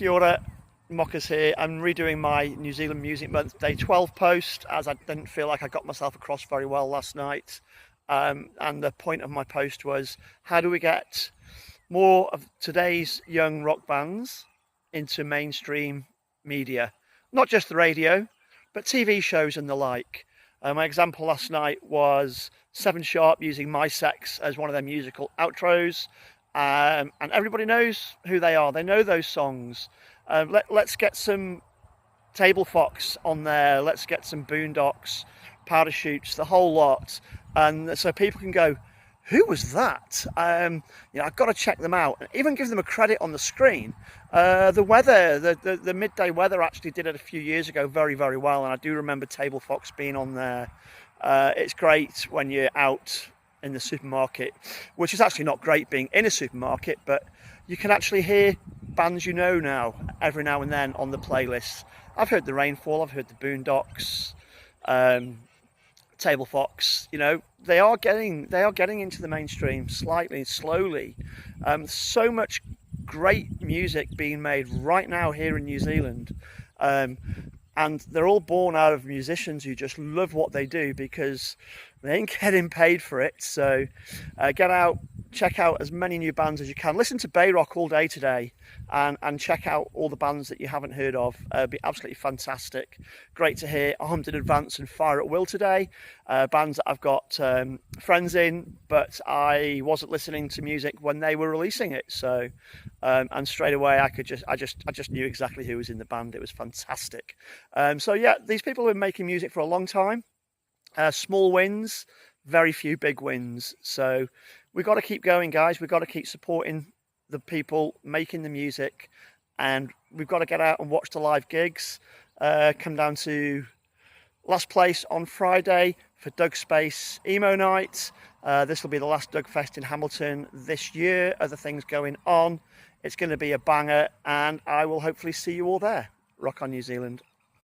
Kia ora, Mockers here. I'm redoing my New Zealand Music Month Day 12 post as I didn't feel like I got myself across very well last night. And the point of my post was, how do we get more of today's young rock bands into mainstream media? Not just the radio, but TV shows and the like. My example last night was Seven Sharp using My Sex as one of their musical outros. And everybody knows who they are. They know those songs. Let's get some Table Fox on there. Let's get some Boondocks, Parachutes, the whole lot. And so people can go, who was that? I've got to check them out and even give them a credit on the screen. The weather, the midday weather actually did it a few years ago very, very well. And I do remember Table Fox being on there. It's great when you're out in the supermarket, which is actually not great being in a supermarket, but you can actually hear bands now every now and then on the playlist. I've heard the Rainfall, I've heard the Boondocks, Table Fox. They are getting into the mainstream slightly, slowly. So much great music being made right now here in New Zealand. And they're all born out of musicians who just love what they do because they ain't getting paid for it. So get out, check out as many new bands as you can. Listen to Bayrock all day today and check out all the bands that you haven't heard of. It'll be absolutely fantastic. Great to hear Armed in Advance and Fire at Will today. Bands that I've got friends in, but I wasn't listening to music when they were releasing it. So and straight away I just knew exactly who was in the band. It was fantastic. So yeah, these people have been making music for a long time. Small wins, very few big wins. So we've got to keep going, guys. We've got to keep supporting the people making the music, and we've got to get out and watch the live gigs. Come down to Last Place on Friday for Doug Space Emo Night. This will be the last Doug Fest in Hamilton this year. Other things going on. It's going to be a banger, and I will hopefully see you all there. Rock on, New Zealand.